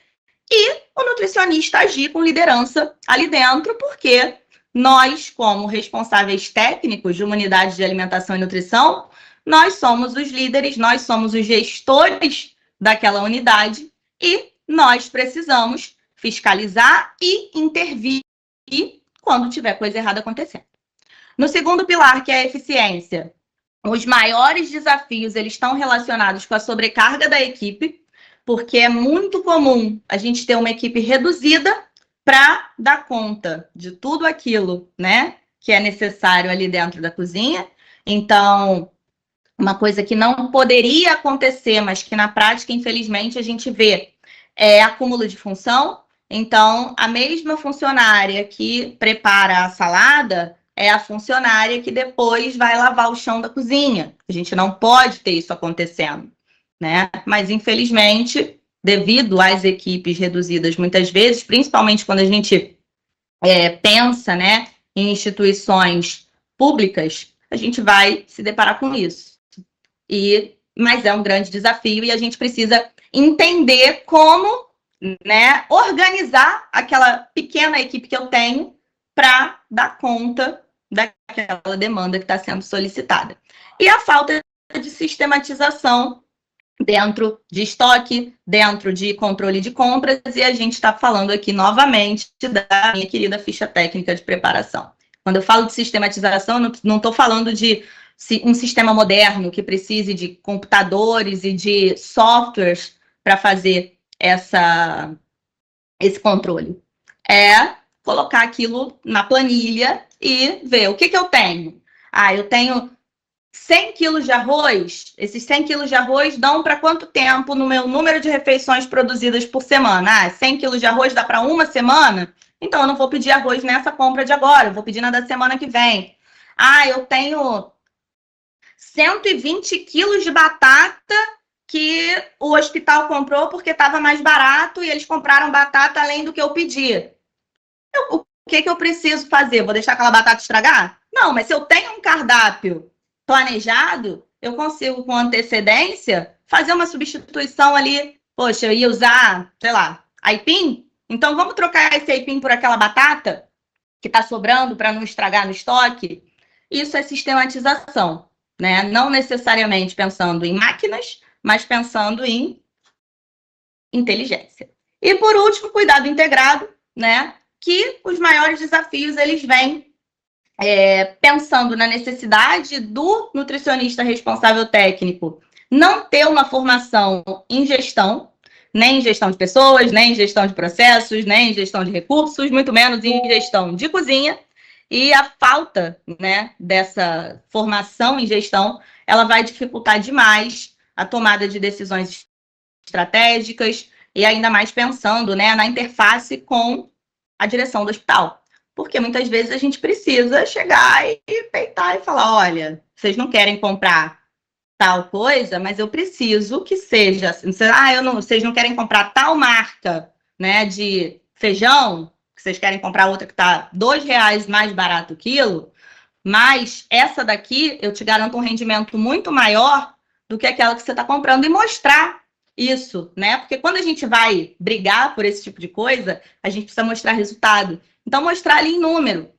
e o nutricionista agir com liderança ali dentro, porque nós, como responsáveis técnicos de uma unidade de alimentação e nutrição, nós somos os líderes, nós somos os gestores daquela unidade e nós precisamos fiscalizar e intervir quando tiver coisa errada acontecendo. No segundo pilar, que é a eficiência, os maiores desafios eles estão relacionados com a sobrecarga da equipe, porque é muito comum a gente ter uma equipe reduzida para dar conta de tudo aquilo, né, que é necessário ali dentro da cozinha. Então, uma coisa que não poderia acontecer, mas que na prática, infelizmente, a gente vê é acúmulo de função. Então, a mesma funcionária que prepara a salada é a funcionária que depois vai lavar o chão da cozinha. A gente não pode ter isso acontecendo, né? Mas, infelizmente, devido às equipes reduzidas muitas vezes, principalmente quando a gente pensa, né, em instituições públicas, a gente vai se deparar com isso. Mas é um grande desafio e a gente precisa entender como, né, organizar aquela pequena equipe que eu tenho para dar conta daquela demanda que está sendo solicitada. E a falta de sistematização dentro de estoque, dentro de controle de compras, e a gente está falando aqui novamente da minha querida ficha técnica de preparação. Quando eu falo de sistematização, não estou falando de um sistema moderno que precise de computadores e de softwares para fazer esse controle. É colocar aquilo na planilha e ver o que eu tenho. Eu tenho 100 quilos de arroz, esses 100 quilos de arroz dão para quanto tempo no meu número de refeições produzidas por semana? 100 quilos de arroz dá para uma semana? Então, eu não vou pedir arroz nessa compra de agora, eu vou pedir na da semana que vem. Eu tenho 120 quilos de batata que o hospital comprou porque estava mais barato e eles compraram batata além do que eu pedi. O que eu preciso fazer? Vou deixar aquela batata estragar? Não, mas se eu tenho um cardápio planejado, eu consigo, com antecedência, fazer uma substituição ali. Poxa, eu ia usar, sei lá, aipim? Então, vamos trocar esse aipim por aquela batata que está sobrando para não estragar no estoque? Isso é sistematização, né? Não necessariamente pensando em máquinas, mas pensando em inteligência. E, por último, cuidado integrado, né? Que os maiores desafios, eles vêm pensando na necessidade do nutricionista responsável técnico não ter uma formação em gestão, nem em gestão de pessoas, nem em gestão de processos, nem em gestão de recursos, muito menos em gestão de cozinha. E a falta, né, dessa formação em gestão, ela vai dificultar demais a tomada de decisões estratégicas e ainda mais pensando, né, na interface com a direção do hospital. Porque muitas vezes a gente precisa chegar e peitar e falar, olha, vocês não querem comprar tal coisa, mas eu preciso que seja, vocês não querem comprar tal marca, né, de feijão, que vocês querem comprar outra que está R$ 2 mais barato o quilo, mas essa daqui eu te garanto um rendimento muito maior do que aquela que você está comprando e mostrar isso, né? Porque quando a gente vai brigar por esse tipo de coisa, a gente precisa mostrar resultado. Então, mostrar ali em número.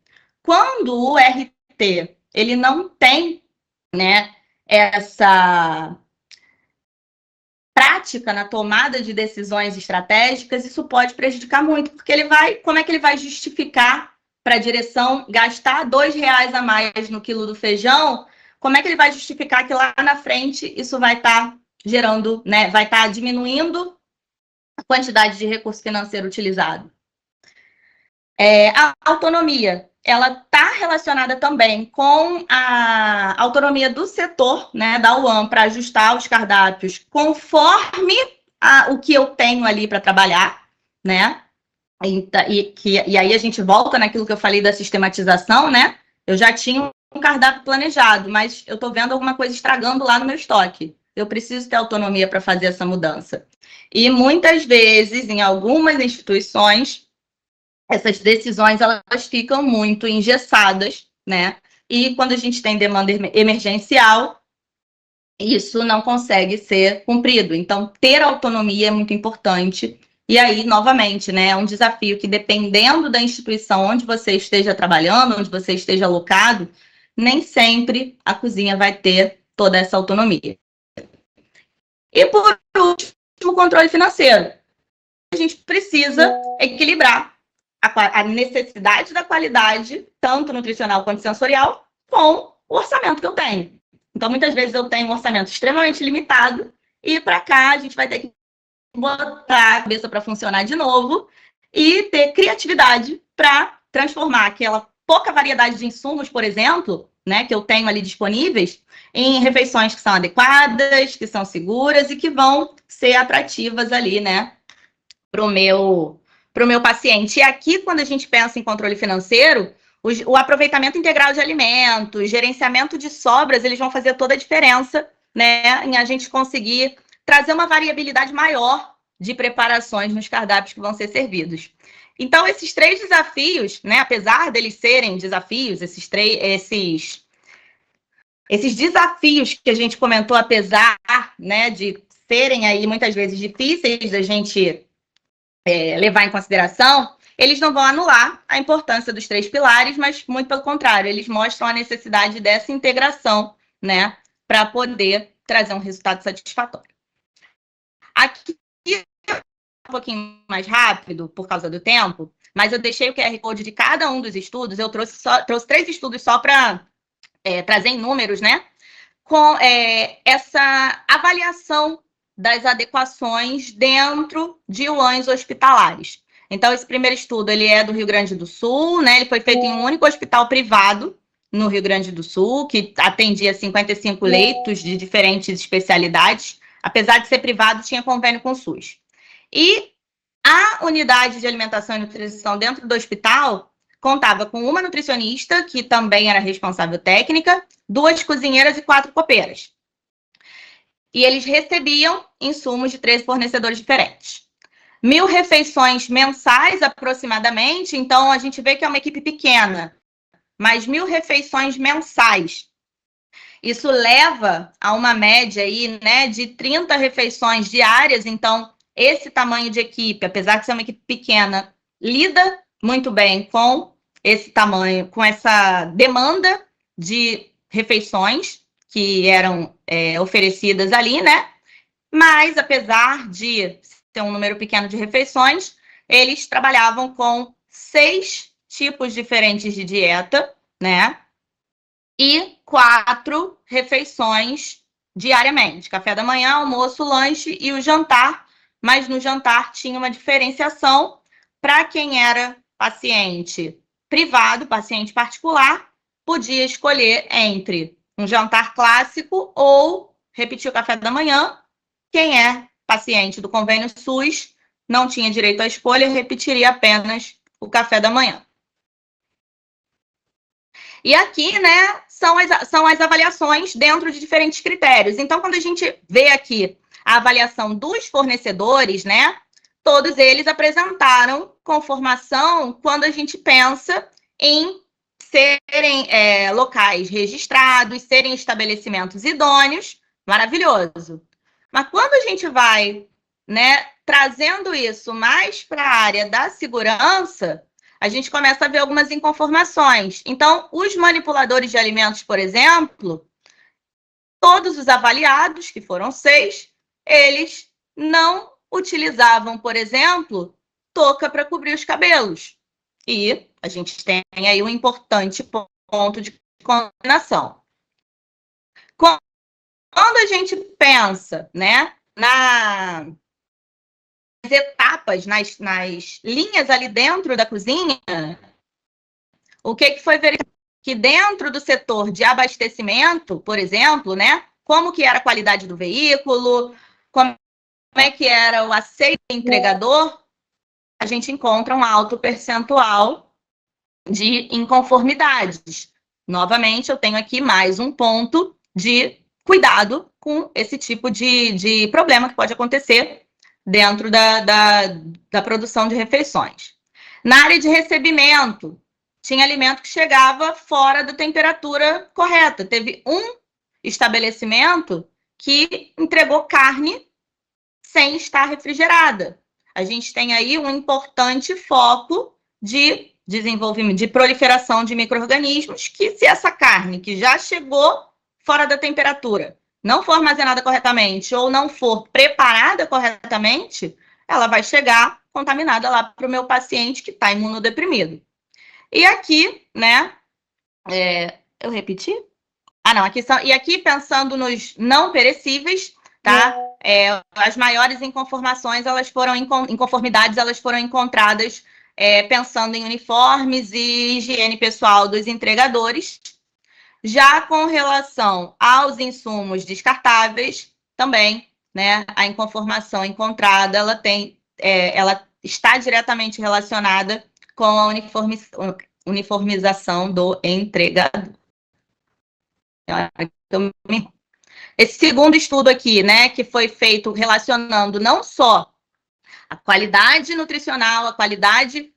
Quando o RT ele não tem, né, essa prática na tomada de decisões estratégicas, isso pode prejudicar muito, porque como é que ele vai justificar para a direção gastar R$ 2 a mais no quilo do feijão? Como é que ele vai justificar que lá na frente isso vai estar gerando, né, vai estar diminuindo a quantidade de recurso financeiro utilizado? A autonomia, ela está relacionada também com a autonomia do setor, né, da UAM, para ajustar os cardápios conforme o que eu tenho ali para trabalhar, né? E aí a gente volta naquilo que eu falei da sistematização, né? Eu já tinha um cardápio planejado, mas eu estou vendo alguma coisa estragando lá no meu estoque. Eu preciso ter autonomia para fazer essa mudança. E muitas vezes, em algumas instituições, essas decisões elas ficam muito engessadas, né? E quando a gente tem demanda emergencial, isso não consegue ser cumprido. Então, ter autonomia é muito importante. E aí, novamente, né, é um desafio que, dependendo da instituição onde você esteja trabalhando, onde você esteja alocado, nem sempre a cozinha vai ter toda essa autonomia. E, por último, o controle financeiro. A gente precisa equilibrar a necessidade da qualidade, tanto nutricional quanto sensorial, com o orçamento que eu tenho. Então, muitas vezes eu tenho um orçamento extremamente limitado e para cá a gente vai ter que botar a cabeça para funcionar de novo e ter criatividade para transformar aquela pouca variedade de insumos, por exemplo, né, que eu tenho ali disponíveis, em refeições que são adequadas, que são seguras e que vão ser atrativas ali, né, para o meu paciente. E aqui, quando a gente pensa em controle financeiro, o aproveitamento integral de alimentos, gerenciamento de sobras, eles vão fazer toda a diferença, né, em a gente conseguir trazer uma variabilidade maior de preparações nos cardápios que vão ser servidos. Então, esses 3 desafios, né, apesar deles serem desafios, esses desafios que a gente comentou, apesar, né, de serem aí muitas vezes difíceis da gente levar em consideração, eles não vão anular a importância dos 3 pilares, mas muito pelo contrário, eles mostram a necessidade dessa integração, né, para poder trazer um resultado satisfatório. Aqui um pouquinho mais rápido por causa do tempo, mas eu deixei o QR Code de cada um dos estudos, eu trouxe 3 estudos só para trazer em números, né, com essa avaliação das adequações dentro de UANs hospitalares. Então, esse primeiro estudo ele é do Rio Grande do Sul, né? Ele foi feito em um único hospital privado no Rio Grande do Sul, que atendia 55 leitos de diferentes especialidades. Apesar de ser privado, tinha convênio com o SUS. E a unidade de alimentação e nutrição dentro do hospital contava com uma nutricionista, que também era responsável técnica, 2 cozinheiras e 4 copeiras. E eles recebiam insumos de 13 fornecedores diferentes. 1.000 refeições mensais, aproximadamente. Então, a gente vê que é uma equipe pequena, mas 1.000 refeições mensais. Isso leva a uma média aí, né, de 30 refeições diárias. Então, esse tamanho de equipe, apesar de ser uma equipe pequena, lida muito bem com esse tamanho, com essa demanda de refeições que eram oferecidas ali, né? Mas, apesar de ter um número pequeno de refeições, eles trabalhavam com 6 tipos diferentes de dieta, né? E 4 refeições diariamente: café da manhã, almoço, lanche e o jantar, mas no jantar tinha uma diferenciação para quem era paciente privado, paciente particular, podia escolher entre um jantar clássico ou repetir o café da manhã. Quem é paciente do convênio SUS não tinha direito à escolha, repetiria apenas o café da manhã. E aqui, né, são as avaliações dentro de diferentes critérios. Então, quando a gente vê aqui a avaliação dos fornecedores, né, todos eles apresentaram conformação quando a gente pensa em serem locais registrados, serem estabelecimentos idôneos, maravilhoso. Mas quando a gente vai, né, trazendo isso mais para a área da segurança, a gente começa a ver algumas inconformações. Então, os manipuladores de alimentos, por exemplo, todos os avaliados, que foram 6, eles não utilizavam, por exemplo, touca para cobrir os cabelos. E a gente tem aí um importante ponto de condenação. Quando a gente pensa, né, nas etapas, nas linhas ali dentro da cozinha, o que foi verificado? Que dentro do setor de abastecimento, por exemplo, né, como que era a qualidade do veículo, como é que era o aceito do entregador, a gente encontra um alto percentual de inconformidades. Novamente, eu tenho aqui mais um ponto de cuidado com esse tipo de problema que pode acontecer dentro da produção de refeições. Na área de recebimento, tinha alimento que chegava fora da temperatura correta. Teve um estabelecimento que entregou carne sem estar refrigerada. A gente tem aí um importante foco de desenvolvimento, de proliferação de micro-organismos, que se essa carne que já chegou fora da temperatura não for armazenada corretamente ou não for preparada corretamente, ela vai chegar contaminada lá para o meu paciente que está imunodeprimido. E aqui, né, eu repeti? Ah, não, aqui são, e aqui pensando nos não perecíveis, tá? As maiores inconformações, inconformidades, elas foram encontradas pensando em uniformes e higiene pessoal dos entregadores. Já com relação aos insumos descartáveis, também, né, a inconformação encontrada, ela está diretamente relacionada com a uniformização do entregador. Esse segundo estudo aqui, né, que foi feito relacionando não só a qualidade nutricional, a qualidade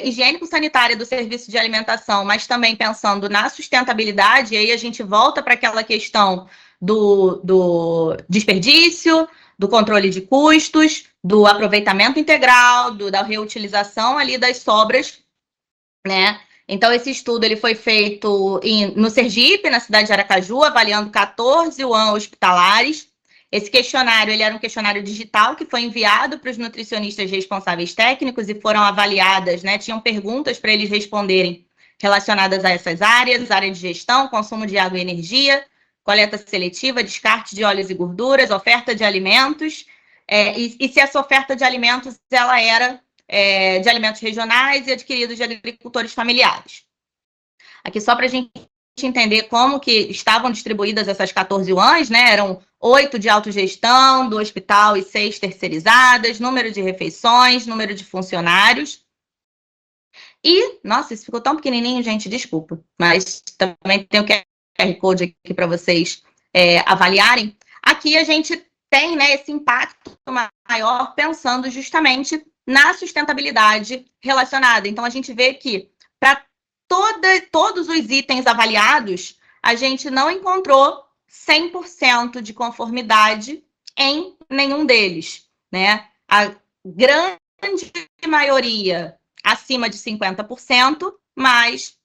higiênico-sanitária do serviço de alimentação, mas também pensando na sustentabilidade, e aí a gente volta para aquela questão do desperdício, do controle de custos, do aproveitamento integral, da reutilização ali das sobras, né? Então, esse estudo ele foi feito no Sergipe, na cidade de Aracaju, avaliando 14 UAN hospitalares. Esse questionário ele era um questionário digital que foi enviado para os nutricionistas responsáveis técnicos e foram avaliadas, né? Tinham perguntas para eles responderem relacionadas a essas áreas, área de gestão, consumo de água e energia, coleta seletiva, descarte de óleos e gorduras, oferta de alimentos, e se essa oferta de alimentos ela era de alimentos regionais e adquiridos de agricultores familiares. Aqui só para a gente entender como que estavam distribuídas essas 14 UANs, né? Eram 8 de autogestão do hospital e 6 terceirizadas, número de refeições, número de funcionários. E, nossa, isso ficou tão pequenininho, gente, desculpa, mas também tem o QR Code aqui para vocês avaliarem. Aqui a gente tem, né, esse impacto maior pensando justamente na sustentabilidade relacionada. Então, a gente vê que para todos os itens avaliados, a gente não encontrou 100% de conformidade em nenhum deles, né? A grande maioria acima de 50%, mas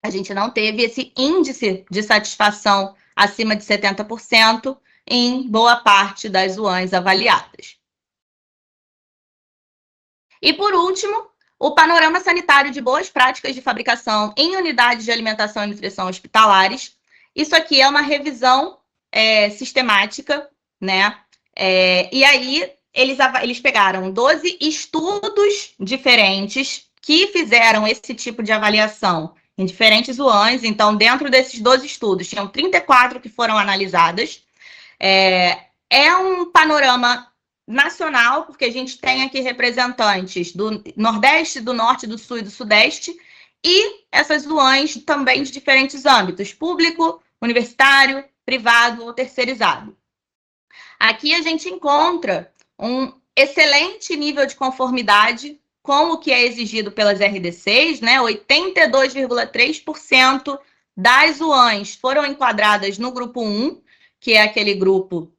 a gente não teve esse índice de satisfação acima de 70% em boa parte das UANs avaliadas. E, por último, o panorama sanitário de boas práticas de fabricação em unidades de alimentação e nutrição hospitalares. Isso aqui é uma revisão sistemática, né? E aí eles pegaram 12 estudos diferentes que fizeram esse tipo de avaliação em diferentes UANs. Então, dentro desses 12 estudos, tinham 34 que foram analisadas. É um panorama nacional, porque a gente tem aqui representantes do Nordeste, do Norte, do Sul e do Sudeste, e essas UANs também de diferentes âmbitos, público, universitário, privado ou terceirizado. Aqui a gente encontra um excelente nível de conformidade com o que é exigido pelas RDCs, né? 82,3% das UANs foram enquadradas no grupo 1, que é aquele grupo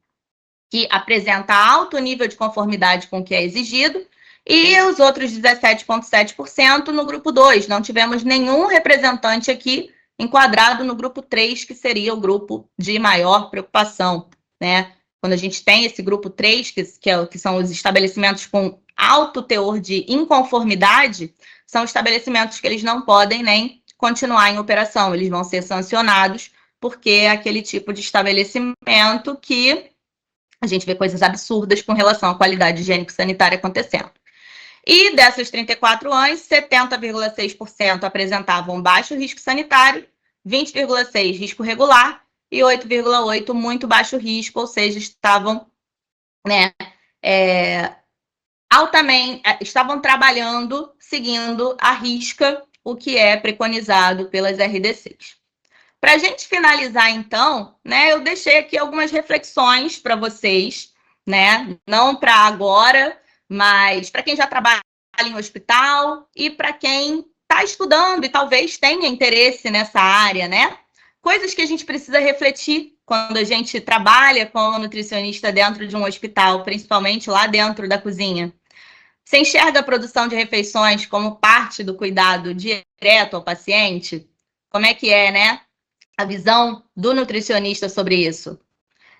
que apresenta alto nível de conformidade com o que é exigido, e os outros 17,7% no grupo 2. Não tivemos nenhum representante aqui enquadrado no grupo 3, que seria o grupo de maior preocupação, né? Quando a gente tem esse grupo 3, que são os estabelecimentos com alto teor de inconformidade, são estabelecimentos que eles não podem nem continuar em operação, eles vão ser sancionados, porque é aquele tipo de estabelecimento que a gente vê coisas absurdas com relação à qualidade higiênico-sanitária acontecendo. E dessas 34 ANs, 70,6% apresentavam baixo risco sanitário, 20,6% risco regular e 8,8% muito baixo risco, ou seja, estavam, né, estavam trabalhando, seguindo à risca o que é preconizado pelas RDCs. Para a gente finalizar, então, né, eu deixei aqui algumas reflexões para vocês, né, não para agora, mas para quem já trabalha em hospital e para quem está estudando e talvez tenha interesse nessa área, né? Coisas que a gente precisa refletir quando a gente trabalha como nutricionista dentro de um hospital, principalmente lá dentro da cozinha. Você enxerga a produção de refeições como parte do cuidado direto ao paciente? Como é que é, né? A visão do nutricionista sobre isso.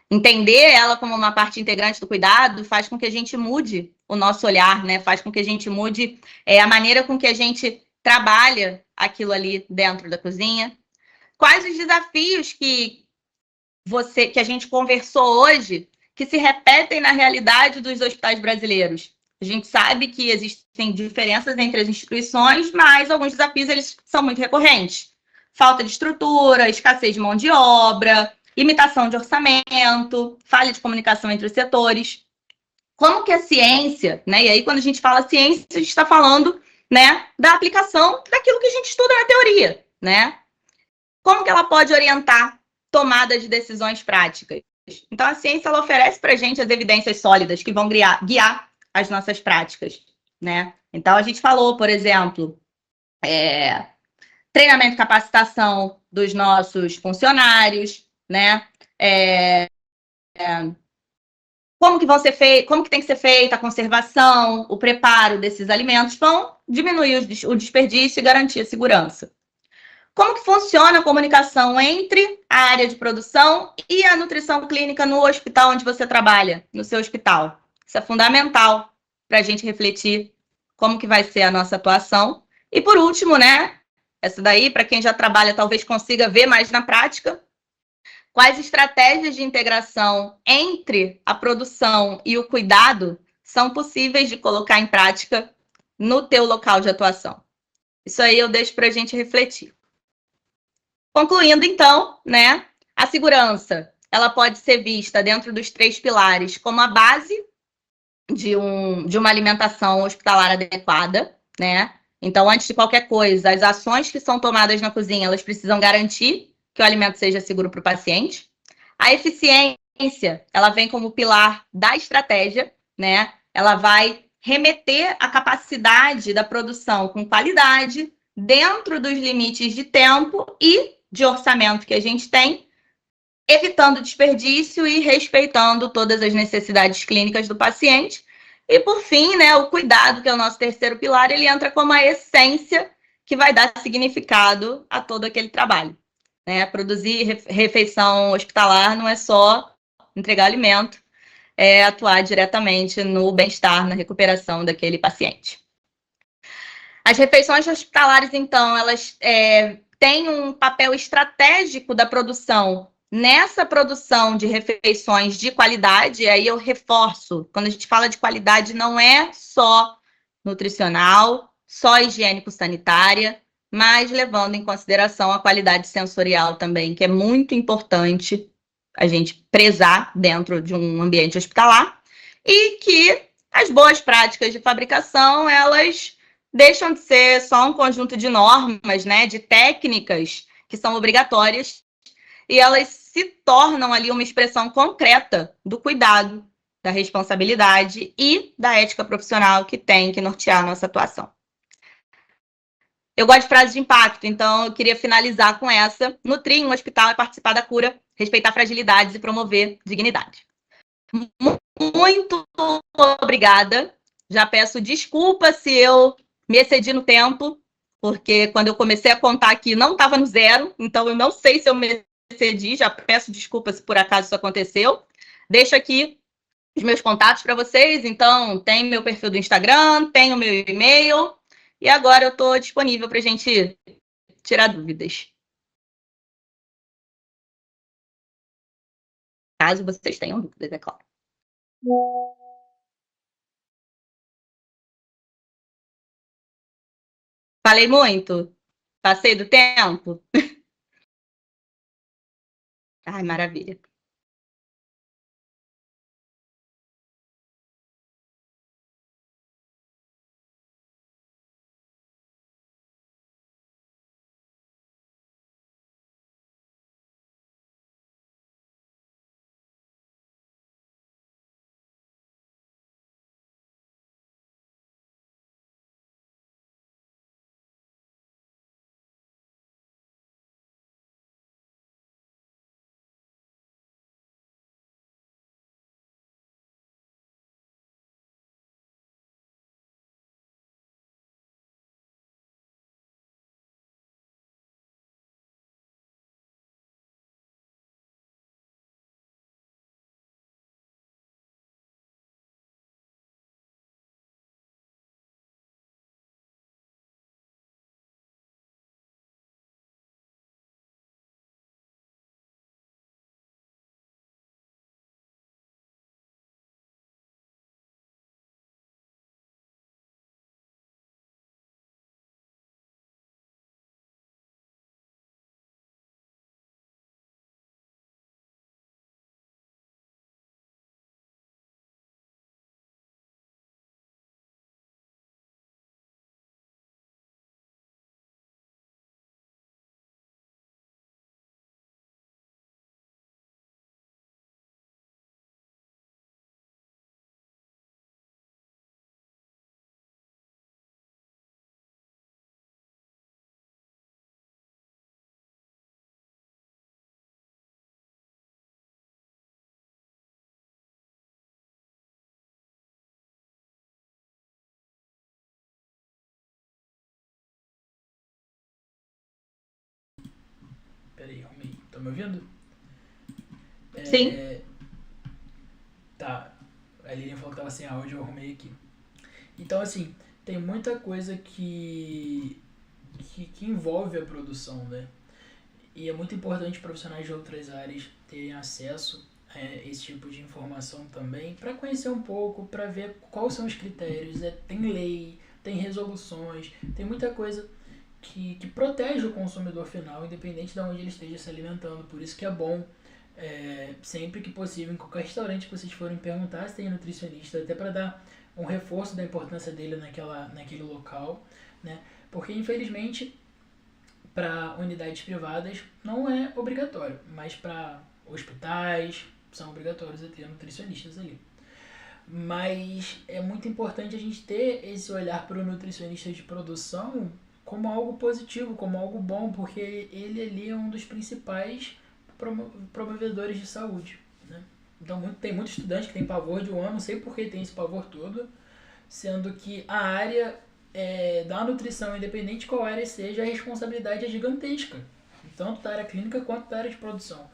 Entender ela como uma parte integrante do cuidado faz com que a gente mude o nosso olhar, né? Faz com que a gente mude a maneira com que a gente trabalha aquilo ali dentro da cozinha. Quais os desafios que a gente conversou hoje que se repetem na realidade dos hospitais brasileiros? A gente sabe que existem diferenças entre as instituições, mas alguns desafios eles são muito recorrentes. Falta de estrutura, escassez de mão de obra, limitação de orçamento, falha de comunicação entre os setores. Como que a ciência, né? E aí quando a gente fala ciência, a gente está falando, né, da aplicação daquilo que a gente estuda na teoria, né? Como que ela pode orientar tomada de decisões práticas? Então a ciência ela oferece para a gente as evidências sólidas que vão guiar as nossas práticas, né? Então a gente falou, por exemplo, treinamento e capacitação dos nossos funcionários, né? Como que tem que ser feita a conservação, o preparo desses alimentos vão diminuir o desperdício e garantir a segurança. Como que funciona a comunicação entre a área de produção e a nutrição clínica no hospital onde você trabalha, no seu hospital? Isso é fundamental para a gente refletir como que vai ser a nossa atuação. E por último, né? Essa daí, para quem já trabalha, talvez consiga ver mais na prática. Quais estratégias de integração entre a produção e o cuidado são possíveis de colocar em prática no teu local de atuação? Isso aí eu deixo para a gente refletir. Concluindo, então, né? A segurança, ela pode ser vista dentro dos 3 pilares como a base de uma alimentação hospitalar adequada, né? Então, antes de qualquer coisa, as ações que são tomadas na cozinha, elas precisam garantir que o alimento seja seguro para o paciente. A eficiência, ela vem como pilar da estratégia, né? Ela vai remeter a capacidade da produção com qualidade, dentro dos limites de tempo e de orçamento que a gente tem, evitando desperdício e respeitando todas as necessidades clínicas do paciente. E, por fim, né, o cuidado, que é o nosso terceiro pilar, ele entra como a essência que vai dar significado a todo aquele trabalho. Né? Produzir refeição hospitalar não é só entregar alimento, é atuar diretamente no bem-estar, na recuperação daquele paciente. As refeições hospitalares, então, elas têm um papel estratégico da produção nessa produção de refeições de qualidade, aí eu reforço, quando a gente fala de qualidade, não é só nutricional, só higiênico-sanitária, mas levando em consideração a qualidade sensorial também, que é muito importante a gente prezar dentro de um ambiente hospitalar, e que as boas práticas de fabricação, elas deixam de ser só um conjunto de normas, né, de técnicas que são obrigatórias, e elas se tornam ali uma expressão concreta do cuidado, da responsabilidade e da ética profissional que tem que nortear a nossa atuação. Eu gosto de frases de impacto, então eu queria finalizar com essa. Nutrir um hospital é participar da cura, respeitar fragilidades e promover dignidade. Muito obrigada. Já peço desculpa se eu me excedi no tempo, porque quando eu comecei a contar aqui não estava no zero, então eu não sei se eu me excedi, já peço desculpa se por acaso isso aconteceu. Deixo aqui os meus contatos para vocês, então tem meu perfil do Instagram, tem o meu e-mail, e agora eu estou disponível para a gente tirar dúvidas. Caso vocês tenham dúvidas, é claro. Falei muito? Passei do tempo? Ai, maravilha. Peraí, arrumei. Tá me ouvindo? Sim, É, tá. A Lilian falou que tava sem áudio, eu arrumei aqui. Então, assim, tem muita coisa que envolve a produção, né? E é muito importante profissionais de outras áreas terem acesso a esse tipo de informação também, para conhecer um pouco, para ver quais são os critérios. Tem lei, tem resoluções, tem muita coisa que protege o consumidor final, independente de onde ele esteja se alimentando. Por isso que é bom, sempre que possível, em qualquer restaurante que vocês forem perguntar se tem nutricionista, até para dar um reforço da importância dele naquele local, né? Porque infelizmente para unidades privadas não é obrigatório, mas para hospitais são obrigatórios a ter nutricionistas ali. Mas é muito importante a gente ter esse olhar para o nutricionista de produção como algo positivo, como algo bom, porque ele ali é um dos principais promovedores de saúde, né? Então tem muito estudante que tem pavor de um, não sei por que tem esse pavor todo, sendo que a área da nutrição, independente de qual área seja, a responsabilidade é gigantesca, tanto da área clínica quanto da área de produção.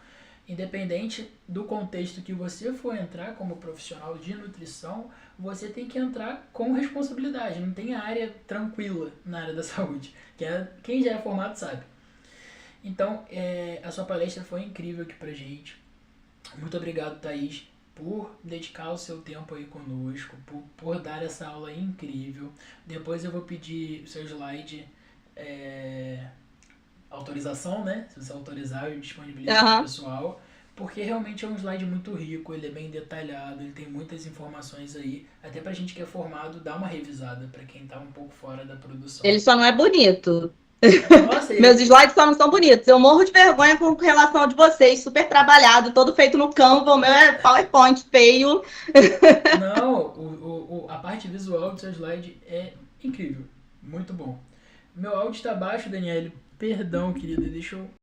Independente do contexto que você for entrar como profissional de nutrição, você tem que entrar com responsabilidade. Não tem área tranquila na área da saúde, quem já é formado sabe. Então, a sua palestra foi incrível aqui pra gente. Muito obrigado, Thaís, por dedicar o seu tempo aí conosco, por dar essa aula incrível. Depois eu vou pedir o seu slide, autorização, né? Se você autorizar, eu disponibilizo para o pessoal. Porque realmente é um slide muito rico, ele é bem detalhado, ele tem muitas informações aí. Até pra gente que é formado, dá uma revisada pra quem tá um pouco fora da produção. Ele só não é bonito. Nossa, Meus slides só não são bonitos. Eu morro de vergonha com relação ao de vocês, super trabalhado, todo feito no Canva. O meu é PowerPoint feio. Não, a parte visual do seu slide é incrível. Muito bom. Meu áudio está baixo, Daniele. Perdão, querida. Deixa eu